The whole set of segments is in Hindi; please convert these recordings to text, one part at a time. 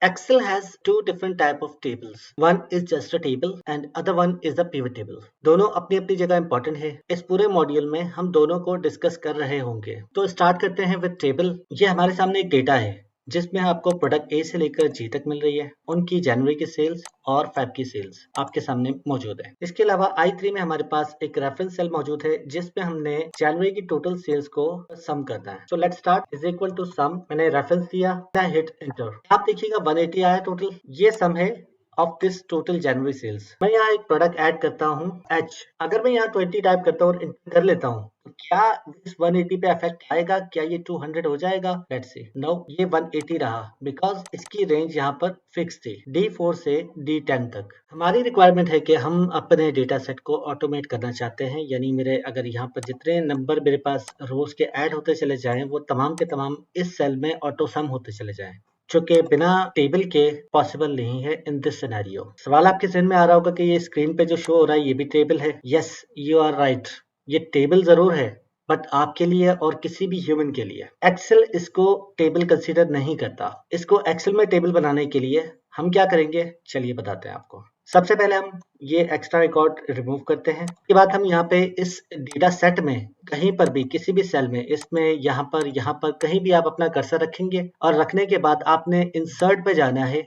Excel has two different type of tables. One is just a table and other one is a pivot table. दोनों अपनी अपनी जगह इंपॉर्टेंट है। इस पूरे मॉड्यूल में हम दोनों को डिस्कस कर रहे होंगे। तो स्टार्ट करते हैं विद टेबल। ये हमारे सामने एक डेटा है जिसमें आपको प्रोडक्ट ए से लेकर जी तक मिल रही है। उनकी जनवरी की सेल्स और फेब की सेल्स आपके सामने मौजूद है। इसके अलावा I3 में हमारे पास एक रेफरेंस सेल मौजूद है जिसमें हमने जनवरी की टोटल सेल्स को सम करना है। So let's start is equal to sum. मैंने रेफरेंस दिया, हिट एंटर। आप देखिएगा 180 आया टोटल। ये सम है of this total January sales. मैं यहाँ एक प्रोडक्ट ऐड करता हूँ H। अगर मैं यहाँ 20 टाइप करता हूँ और इंटर कर लेता हूँ तो क्या इस 180 पे इफेक्ट आएगा? क्या ये 200 हो जाएगा? Let's see. नो, ये 180 रहा बिकॉज इसकी रेंज यहाँ पर फिक्स थी D4 से D10 तक। हमारी रिक्वायरमेंट है कि हम अपने डेटा सेट को ऑटोमेट करना चाहते हैं, यानी मेरे अगर यहाँ पर जितने नंबर मेरे पास रोज के ऐड होते चले जाएं वो तमाम के तमाम इस सेल में ऑटो सम होते चले जाएं, जो कि बिना टेबल के पॉसिबल नहीं है इन दिस सिनेरियो। सवाल आपके जहन में आ रहा होगा कि ये स्क्रीन पे जो शो हो रहा है ये भी टेबल है। यस, यू आर राइट, ये टेबल जरूर है बट आपके लिए और किसी भी ह्यूमन के लिए। एक्सेल इसको टेबल कंसीडर नहीं करता। इसको एक्सेल में टेबल बनाने के लिए हम क्या करेंगे, चलिए बताते हैं आपको। सबसे पहले हम ये एक्स्ट्रा रिकॉर्ड रिमूव करते हैं। उसके बाद हम यहाँ पे इस डेटा सेट में कहीं पर भी किसी भी सेल में इसमें यहाँ पर कहीं भी आप अपना कर्सर रखेंगे और रखने के बाद आपने इंसर्ट पे जाना है।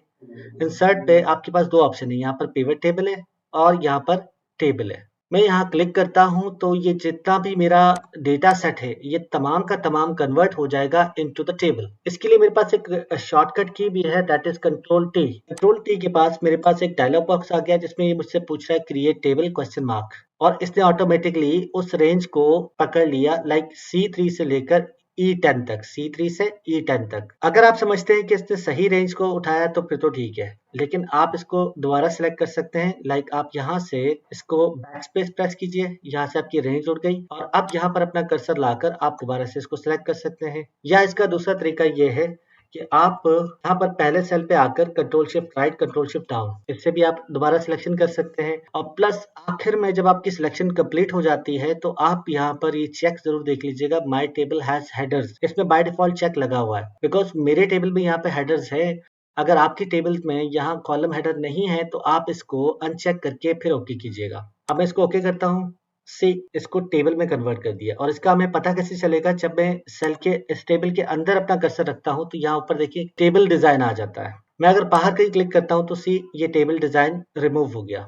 इंसर्ट पे आपके पास दो ऑप्शन है, यहाँ पर पिवट टेबल है और यहाँ पर टेबल है। मैं यहाँ क्लिक करता हूँ तो ये जितना भी मेरा डेटा सेट है ये तमाम का तमाम कन्वर्ट हो जाएगा इनटू द टेबल। इसके लिए मेरे पास एक शॉर्टकट की भी है, that is control T. Control T के पास मेरे पास एक डायलॉग बॉक्स आ गया जिसमें ये मुझसे पूछ रहा है क्रिएट टेबल क्वेश्चन मार्क, और इसने ऑटोमेटिकली उस रेंज को पकड़ लिया लाइक C3 से लेकर E10 तक, C3 से E10 तक। अगर आप समझते हैं कि इसने सही रेंज को उठाया तो फिर तो ठीक है, लेकिन आप इसको दोबारा सेलेक्ट कर सकते हैं। लाइक आप यहाँ से इसको बैक स्पेस प्रेस कीजिए, यहाँ से आपकी रेंज उड़ गई और अब यहाँ पर अपना कर्सर लाकर आप दोबारा से इसको सिलेक्ट कर सकते हैं। या इसका दूसरा तरीका ये है कि आप यहाँ पर पहले सेल पे आकर control shift right control shift down, इससे भी आप दोबारा सिलेक्शन कर सकते हैं। और प्लस आखिर में जब आपकी सिलेक्शन कंप्लीट हो जाती है तो आप यहाँ पर ये चेक जरूर देख लीजिएगा, माय टेबल हैज हेडर्स। इसमें बाय डिफॉल्ट चेक लगा हुआ है बिकॉज मेरे टेबल में यहाँ पे हेडर्स है। अगर आपकी टेबल में यहाँ कॉलम हेडर नहीं है तो आप इसको अनचेक करके फिर ओके कीजिएगा। अब मैं इसको ओके करता हूँ। से इसको टेबल में कन्वर्ट कर दिया, और इसका हमें पता कैसे चलेगा? जब मैं सेल के इस टेबल के अंदर अपना कर्सर रखता हूं तो यहाँ ऊपर देखिए टेबल डिजाइन आ जाता है। मैं अगर बाहर कहीं क्लिक करता हूं तो सी ये टेबल डिजाइन रिमूव हो गया।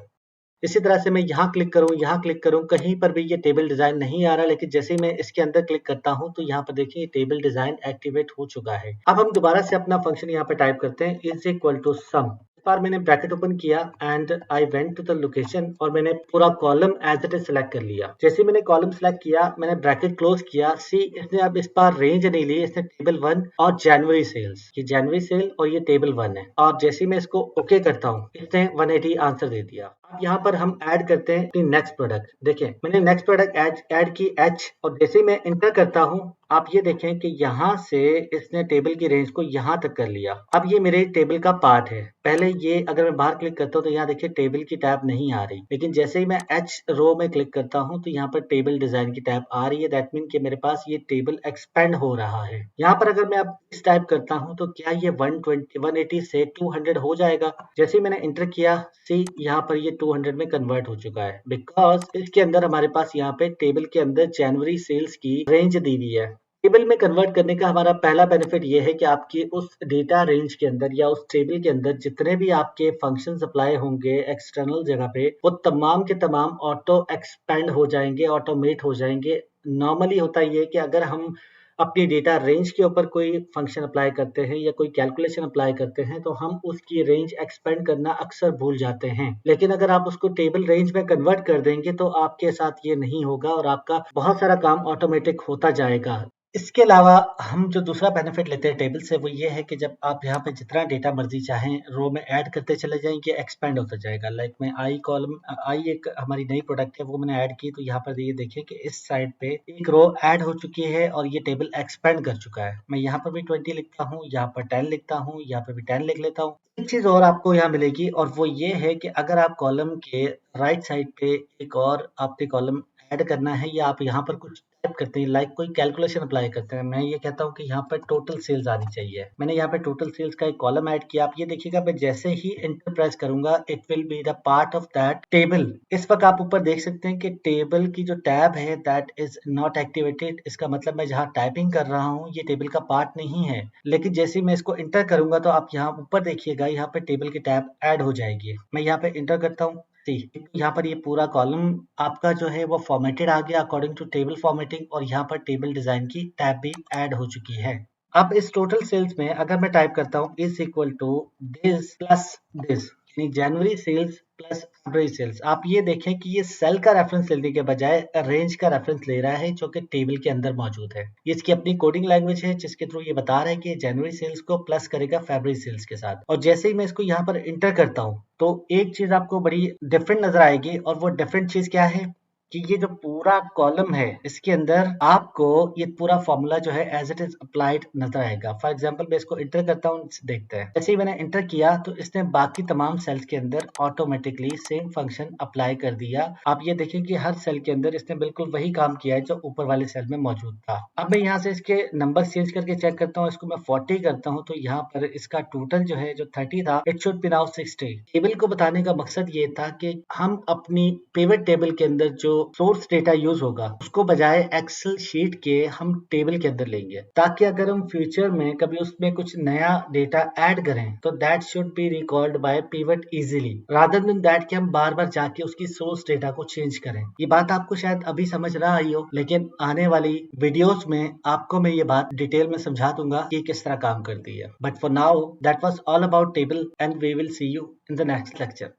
इसी तरह से मैं यहाँ क्लिक करूँ, कहीं पर भी ये टेबल डिजाइन नहीं आ रहा, लेकिन जैसे ही मैं इसके अंदर क्लिक करता हूँ तो यहाँ पर देखिए टेबल डिजाइन एक्टिवेट हो चुका है। अब हम दोबारा से अपना फंक्शन यहाँ पे टाइप करते हैं इज इक्वल टू सम। इस बार मैंने ब्रैकेट ओपन किया and I went to the location और मैंने पूरा column as it is select कर लिया। जैसे मैंने कॉलम सिलेक्ट किया मैंने ब्रैकेट क्लोज किया। सी इसने अब इस बार रेंज नहीं ली, इसने टेबल 1 और जनवरी सेल्स, ये जनवरी सेल और ये टेबल 1 है। और जैसे मैं इसको ओके करता हूँ इसने 180 आंसर दे दिया। अब यहाँ पर हम ऐड करते हैं अपनी नेक्स्ट प्रोडक्ट। देखिए मैंने नेक्स्ट प्रोडक्ट ऐड की H, और जैसे मैं इंटर करता हूँ आप ये देखें कि यहाँ से इसने टेबल की रेंज को यहाँ तक कर लिया। अब ये मेरे टेबल का पार्ट है। पहले ये अगर मैं बाहर क्लिक करता हूँ तो यहाँ देखिए टेबल की टैब नहीं आ रही, लेकिन जैसे ही मैं H रो में क्लिक करता हूँ तो यहाँ पर टेबल डिजाइन की टैब आ रही है। दैट मीन कि मेरे पास ये टेबल एक्सपेंड हो रहा है। यहाँ पर अगर मैं अब इस टाइप करता हूँ तो क्या ये 180 से 200 हो जाएगा? जैसे ही मैंने इंटर किया सी यहाँ पर ये 200 में कन्वर्ट हो चुका है बिकॉज इसके अंदर हमारे पास यहाँ पे टेबल के अंदर जनवरी सेल्स की रेंज दी हुई है। टेबल में कन्वर्ट करने का हमारा पहला बेनिफिट ये है कि आपकी उस डेटा रेंज के अंदर या उस टेबल के अंदर जितने भी आपके फंक्शन अप्लाई होंगे एक्सटर्नल जगह पे वो तमाम के तमाम ऑटो एक्सपेंड हो जाएंगे, ऑटोमेट हो जाएंगे। नॉर्मली होता ये कि अगर हम अपनी डेटा रेंज के ऊपर कोई फंक्शन अप्लाई करते हैं या कोई कैलकुलेशन अप्लाई करते हैं तो हम उसकी रेंज एक्सपेंड करना अक्सर भूल जाते हैं, लेकिन अगर आप उसको टेबल रेंज में कन्वर्ट कर देंगे तो आपके साथ ये नहीं होगा और आपका बहुत सारा काम ऑटोमेटिक होता जाएगा। इसके अलावा हम जो दूसरा बेनिफिट लेते हैं टेबल से वो ये है कि जब आप यहाँ पे जितना डेटा मर्जी चाहें रो में ऐड करते चले जाएंगे, एक्सपेंड होता जाएगा। लाइक मैं आई एक हमारी नई प्रोडक्ट है वो मैंने ऐड की तो यहाँ पर ये देखिए कि इस साइड पे एक रो ऐड हो चुकी है और ये टेबल एक्सपेंड कर चुका है। मैं यहाँ पर भी 20 लिखता हूँ, यहाँ पर 10 लिखता हूँ, यहाँ पर भी 10 लिख लेता हूँ। एक चीज और आपको यहाँ मिलेगी और वो ये है कि अगर आप कॉलम के राइट साइड पे एक और आपने कॉलम ऐड करना है या आप यहाँ पर कुछ टाइप करते हैं, लाइक कोई कैलकुलेशन अप्लाई करते हैं, मैं ये कहता हूँ कि यहाँ पर टोटल सेल्स आनी चाहिए। मैंने यहाँ पे टोटल सेल्स का एक कॉलम ऐड किया। आप ये देखिएगा मैं जैसे ही एंटर प्रेस करूंगा it will be the part of that table. इस वक्त आप ऊपर देख सकते हैं कि टेबल की जो टैब है दैट इज नॉट एक्टिवेटेड। इसका मतलब मैं जहाँ टाइपिंग कर रहा हूँ ये टेबल का पार्ट नहीं है। लेकिन जैसे ही मैं इसको इंटर करूंगा तो आप यहाँ ऊपर देखिएगा, यहाँ पे टेबल की टैब ऐड हो जाएगी। मैं यहाँ पे इंटर करता हूँ, यहाँ पर ये पूरा कॉलम आपका जो है वो फॉर्मेटेड आ गया अकॉर्डिंग टू टेबल फॉर्मेटिंग, और यहाँ पर टेबल डिजाइन की टैब भी ऐड हो चुकी है। अब इस टोटल सेल्स में अगर मैं टाइप करता हूँ is equal to this plus this, यानी जनवरी सेल्स प्लस फरवरी सेल्स, आप ये देखें कि ये सेल का रेफरेंस लेने के बजाय रेंज का रेफरेंस ले रहा है जो कि टेबल के अंदर मौजूद है। ये इसकी अपनी कोडिंग लैंग्वेज है जिसके थ्रू ये बता रहा है कि जनवरी सेल्स को प्लस करेगा फरवरी सेल्स के साथ। और जैसे ही मैं इसको यहाँ पर इंटर करता हूँ तो एक चीज आपको बड़ी डिफरेंट नजर आएगी, और वो डिफरेंट चीज क्या है कि ये जो पूरा कॉलम है इसके अंदर आपको ये पूरा फॉर्मूला जो है एज इट इज अप्लाइड नजर आएगा। फॉर एग्जांपल मैं इसको इंटर करता हूँ, देखते हैं। जैसे ही मैंने इंटर किया तो इसने बाकी तमाम सेल्स के अंदर ऑटोमेटिकली सेम फंक्शन अप्लाई कर दिया। आप ये देखें कि हर सेल के अंदर इसने बिल्कुल वही काम किया है जो ऊपर वाले सेल में मौजूद था। अब मैं यहाँ से इसके नंबर चेंज करके चेक करता हूँ, इसको मैं 40 करता हूँ तो यहाँ पर इसका टोटल जो है जो 30 था it should be now 60। Table को बताने का मकसद ये था कि हम अपनी पिवट टेबल के अंदर जो सोर्स डेटा यूज होगा उसको बजाय एक्सेल शीट के हम टेबल के अंदर लेंगे, ताकि अगर हम फ्यूचर में कभी उसमें कुछ नया डेटा ऐड करें तो that should be recalled by pivot easily, rather than that कि हम बार बार जाके उसकी सोर्स डेटा को चेंज करें। ये बात आपको शायद अभी समझ ना आई हो, लेकिन आने वाली वीडियोस में आपको मैं ये बात डिटेल में समझा दूंगा कि किस तरह काम करती है। But for now that was all about table and we will see you in the next lecture.